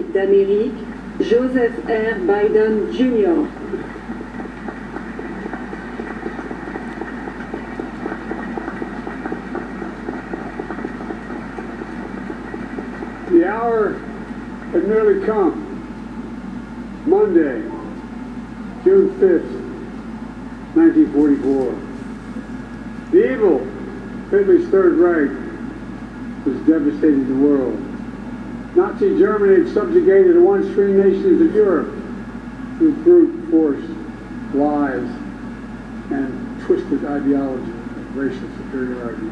d'Amérique, Joseph R. Biden Jr. The hour had nearly come. Monday, June 5th, 1944. The evil Hitler's Third Reich was devastating the world. Nazi Germany had subjugated the once free nations of Europe through brute force, lies, and twisted ideology of racial superiority.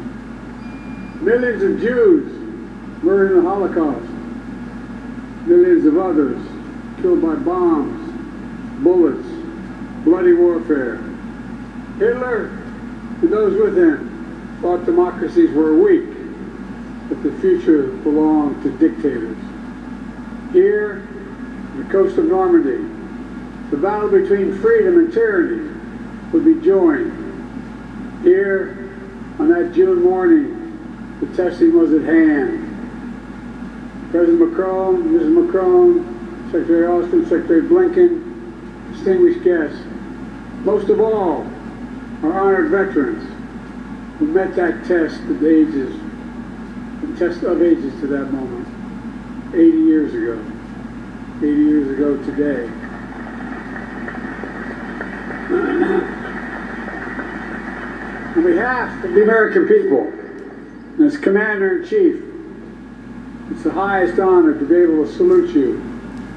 Millions of Jews murdered in the Holocaust. Millions of others killed by bombs, bullets, bloody warfare. Hitler and those with him thought democracies were weak, that the future belonged to dictators. Here, on the coast of Normandy, the battle between freedom and tyranny would be joined. Here, on that June morning, the testing was at hand. President Macron, Mrs. Macron, Secretary Austin, Secretary Blinken, distinguished guests, most of all, our honored veterans who met that test of ages, the test of ages to that moment, 80 years ago. 80 years ago today. On behalf of the American people, and as Commander-in-Chief, it's the highest honor to be able to salute you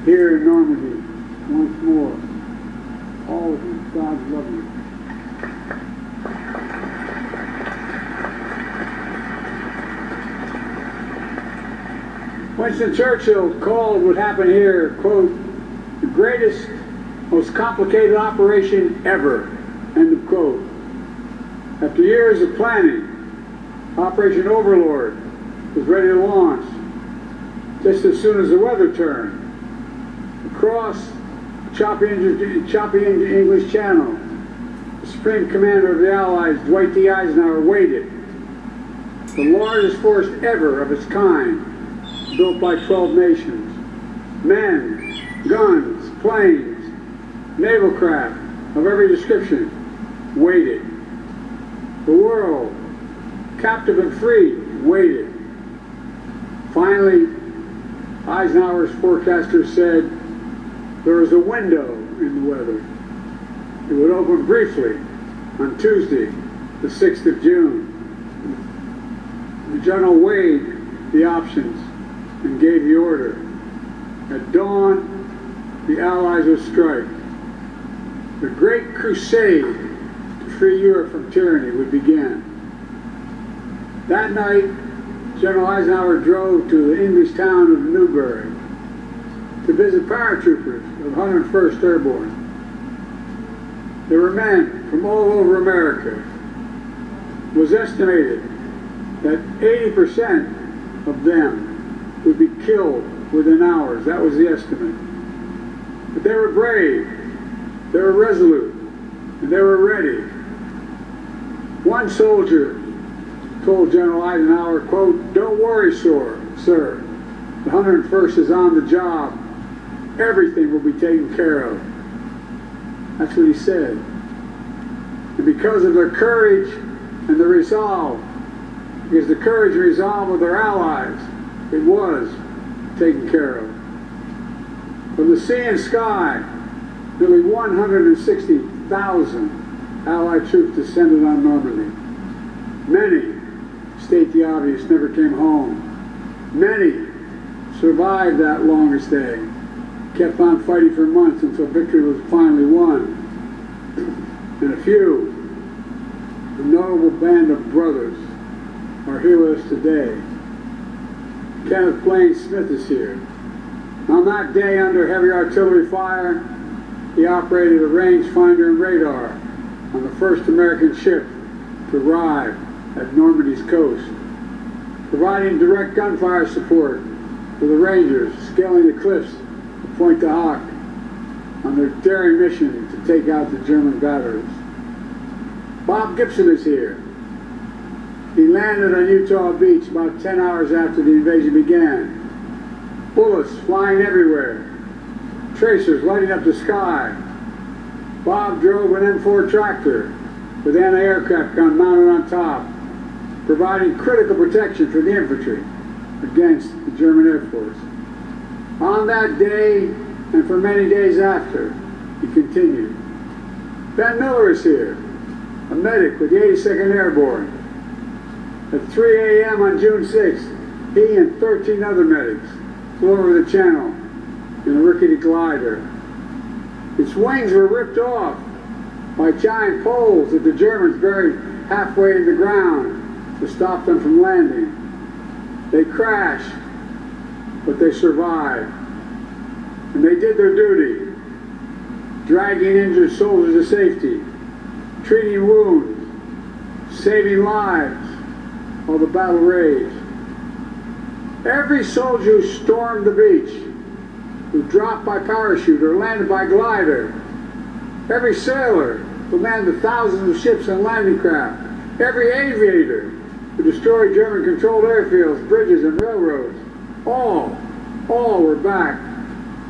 here in Normandy once more. All of you, God love you. Winston Churchill called what happened here, quote, the greatest, most complicated operation ever, end of quote. After years of planning, Operation Overlord was ready to launch just as soon as the weather turned. Across choppy English Channel, the Supreme Commander of the Allies, Dwight D. Eisenhower, waited. The largest force ever of its kind, built by 12 nations. Men, guns, planes, naval craft of every description waited. The world, captive and free, waited. Finally, Eisenhower's forecasters said there was a window in the weather. It would open briefly on Tuesday, the 6th of June. The general weighed the options and gave the order. At dawn, the Allies would strike. The great crusade to free Europe from tyranny would begin. That night, General Eisenhower drove to the English town of Newbury to visit paratroopers of 101st Airborne. There were men from all over America. It was estimated that 80% of them would be killed within hours. That was the estimate. But they were brave, they were resolute, and they were ready. One soldier told General Eisenhower, quote, don't worry, sir. The 101st is on the job. Everything will be taken care of. That's what he said. And because of their courage and the resolve, because the courage and resolve of their allies, it was taken care of. From the sea and sky, nearly 160,000 Allied troops descended on Normandy. Many, state the obvious, never came home. Many survived that longest day, kept on fighting for months until victory was finally won. And a few, a notable band of brothers, are here with us today. Kenneth Blaine Smith is here. On that day, under heavy artillery fire, he operated a rangefinder and radar on the first American ship to arrive at Normandy's coast, providing direct gunfire support for the Rangers scaling the cliffs of Pointe du Hoc on their daring mission to take out the German batteries. Bob Gibson is here. He landed on Utah Beach about 10 hours after the invasion began. bullets flying everywhere, tracers lighting up the sky. Bob drove an M4 tractor with anti-aircraft gun mounted on top, providing critical protection for the infantry against the German Air Force. On that day, and for many days after, he continued. Ben Miller is here, a medic with the 82nd Airborne. At 3 a.m. on June 6th, he and 13 other medics flew over the channel in a rickety glider. Its wings were ripped off by giant poles that the Germans buried halfway in the ground to stop them from landing. They crashed, but they survived. And they did their duty, dragging injured soldiers to safety, treating wounds, saving lives while the battle raged. Every soldier who stormed the beach, who dropped by parachute or landed by glider, every sailor who manned the thousands of ships and landing craft, every aviator who destroyed German-controlled airfields, bridges, and railroads, all were backed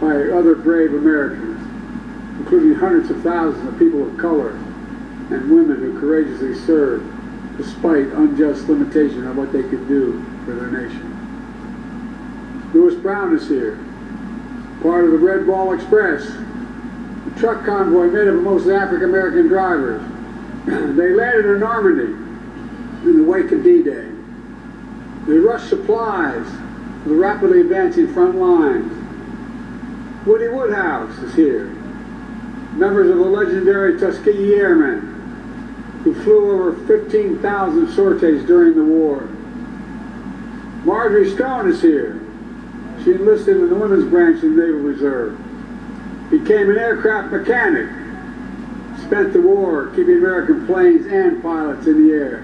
by other brave Americans, including hundreds of thousands of people of color and women who courageously served despite unjust limitation of what they could do for their nation. Lewis Brown is here, part of the Red Ball Express, a truck convoy made up of mostly African-American drivers. They landed in Normandy in the wake of D-Day. They rushed supplies to the rapidly advancing front lines. Woody Woodhouse is here, members of the legendary Tuskegee Airmen, who flew over 15,000 sorties during the war. Marjorie Stone is here. She enlisted in the women's branch of the Naval Reserve, became an aircraft mechanic, spent the war keeping American planes and pilots in the air.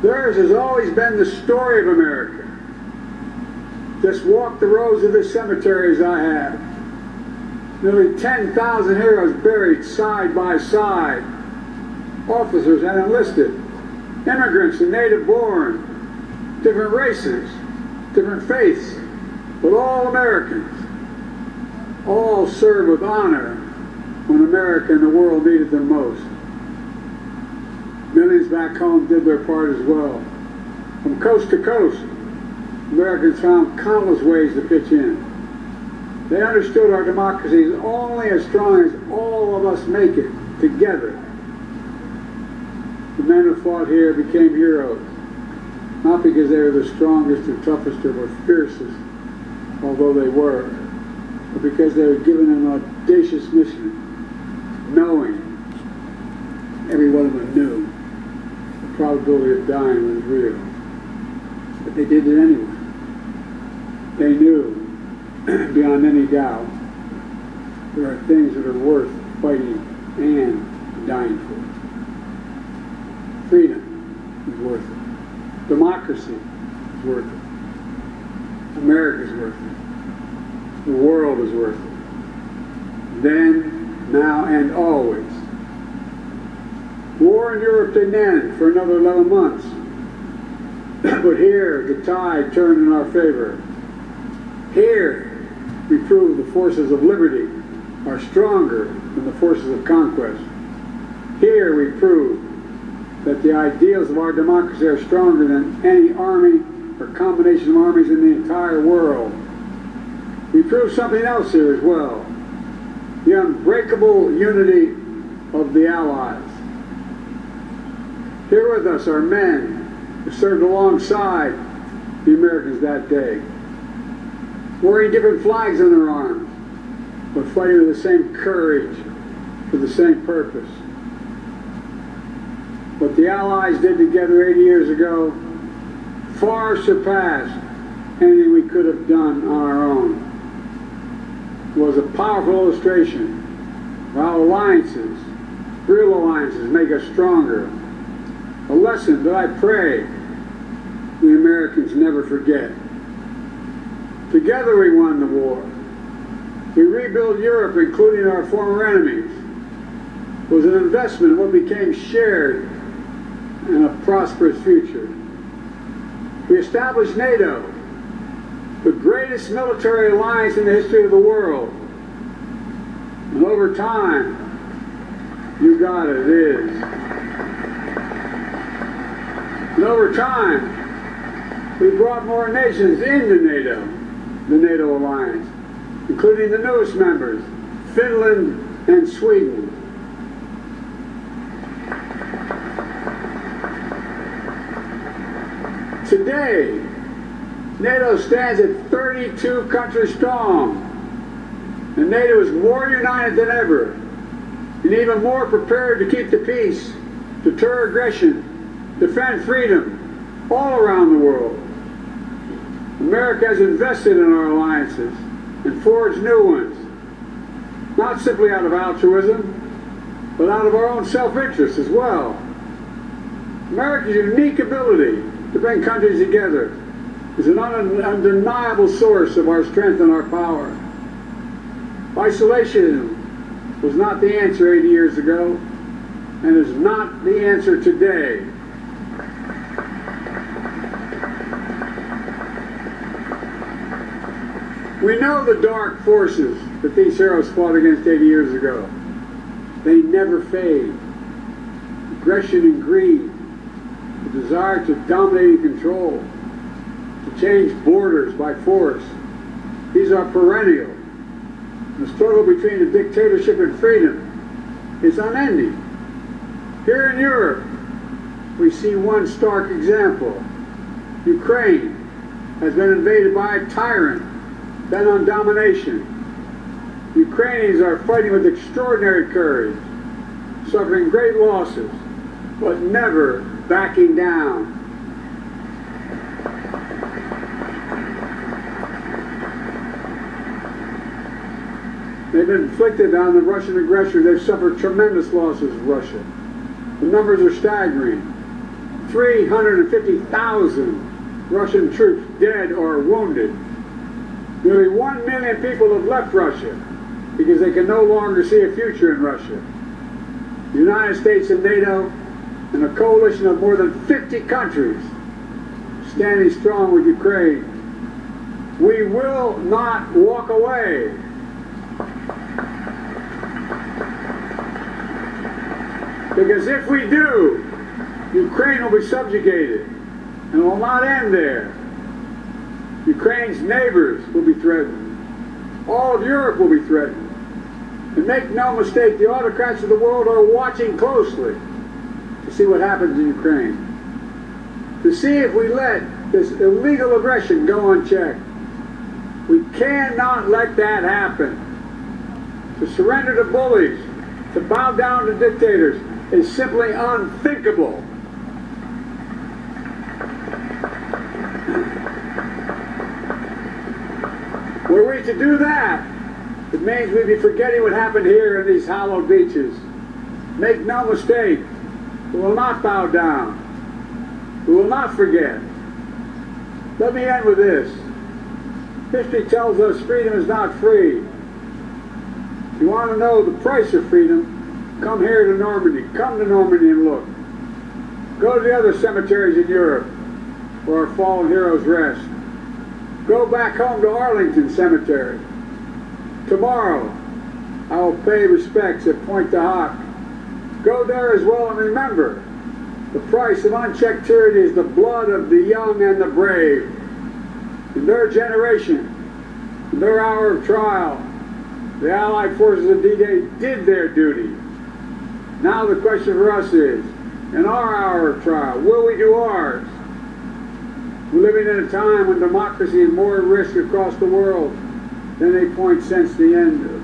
Theirs has always been the story of America. Just walk the rows of this cemetery as I have. Nearly 10,000 heroes buried side by side. Officers and enlisted, immigrants and native-born, different races, different faiths, but all Americans. All served with honor when America and the world needed them most. Millions back home did their part as well. From coast to coast, Americans found countless ways to pitch in. They understood our democracy is only as strong as all of us make it together. The men who fought here became heroes, not because they were the strongest or toughest or fiercest, although they were, but because they were given an audacious mission, knowing, every one of them knew, the probability of dying was real. But they did it anyway. They knew, beyond any doubt, there are things that are worth fighting and dying for. Freedom is worth it. Democracy is worth it. America is worth it. The world is worth it. Then, now, and always. War in Europe didn't end for another 11 months. But here, the tide turned in our favor. Here, we proved the forces of liberty are stronger than the forces of conquest. Here, we proved that the ideals of our democracy are stronger than any army or combination of armies in the entire world. We proved something else here as well. The unbreakable unity of the Allies. Here with us are men who served alongside the Americans that day, wearing different flags on their arms, but fighting with the same courage for the same purpose. What the Allies did together 80 years ago far surpassed anything we could have done on our own. It was a powerful illustration of how alliances, real alliances, make us stronger. A lesson that I pray the Americans never forget. Together we won the war. We rebuilt Europe, including our former enemies. It was an investment in what became shared and a prosperous future. We established NATO, the greatest military alliance in the history of the world. And over time, you got it, it is. And over time, we brought more nations into NATO, the NATO alliance, including the newest members, Finland and Sweden. Today, NATO stands at 32 countries strong, and NATO is more united than ever, and even more prepared to keep the peace, deter aggression, defend freedom all around the world. America has invested in our alliances and forged new ones, not simply out of altruism, but out of our own self-interest as well. America's unique ability to bring countries together is an undeniable source of our strength and our power. Isolation was not the answer 80 years ago, and is not the answer today. We know the dark forces that these heroes fought against 80 years ago. They never fade. Aggression and greed, the desire to dominate and control, to change borders by force, these are perennial. The struggle between the dictatorship and freedom is unending. Here in Europe, we see one stark example. Ukraine has been invaded by a tyrant bent on domination. Ukrainians are fighting with extraordinary courage, suffering great losses, but never backing down. They've inflicted on the Russian aggressor, they've suffered tremendous losses, Russia. The numbers are staggering. 350,000 Russian troops dead or wounded. Nearly 1 million people have left Russia because they can no longer see a future in Russia. The United States and NATO and a coalition of more than 50 countries standing strong with Ukraine. We will not walk away. Because if we do, Ukraine will be subjugated, and it will not end there. Ukraine's neighbors will be threatened. All of Europe will be threatened. And make no mistake, the autocrats of the world are watching closely to see what happens in Ukraine. To see if we let this illegal aggression go unchecked. We cannot let that happen. To surrender to bullies, to bow down to dictators, is simply unthinkable. Were we to do that, it means we'd be forgetting what happened here in these hallowed beaches. Make no mistake, we will not bow down. We will not forget. Let me end with this. History tells us freedom is not free. If you want to know the price of freedom, come here to Normandy. Come to Normandy and look. Go to the other cemeteries in Europe where our fallen heroes rest. Go back home to Arlington Cemetery. Tomorrow, I will pay respects at Pointe du Hoc. Go there as well and remember, the price of unchecked tyranny is the blood of the young and the brave. In their generation, in their hour of trial, the Allied forces of D-Day did their duty. Now the question for us is, in our hour of trial, will we do ours? We're living in a time when democracy is more at risk across the world than any point since the end of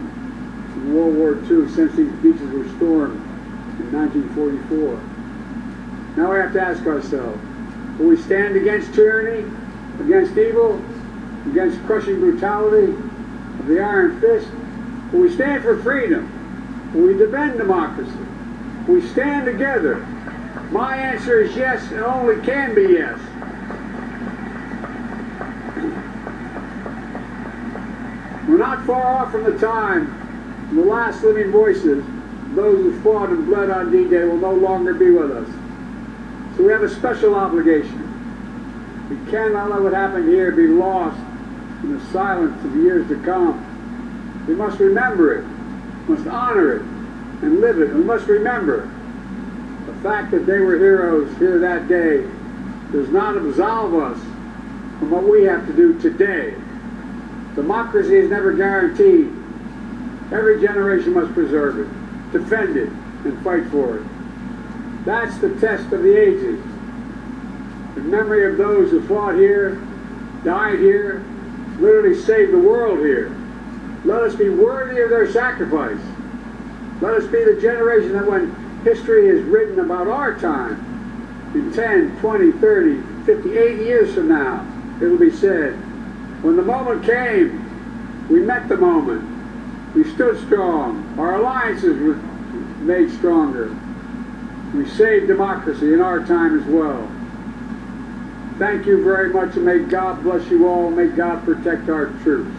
World War II, since these beaches were stormed in 1944. Now we have to ask ourselves, will we stand against tyranny, against evil, against crushing brutality of the iron fist? Will we stand for freedom? Will we defend democracy? Will we stand together? My answer is yes, and only can be yes. We're not far off from the time when the last living voices, those who fought and bled on D-Day, will no longer be with us. So we have a special obligation. We cannot let what happened here be lost in the silence of the years to come. We must remember it, must honor it, and live it. We must remember the fact that they were heroes here that day does not absolve us from what we have to do today. Democracy is never guaranteed. Every generation must preserve it, defend it, and fight for it. That's the test of the ages. In memory of those who fought here, died here, literally saved the world here. Let us be worthy of their sacrifice. Let us be the generation that when history is written about our time, in 10, 20, 30, 50, 80 years from now, it will be said, when the moment came, we met the moment. We stood strong. Our alliances were made stronger. We saved democracy in our time as well. Thank you very much, and may God bless you all. May God protect our troops.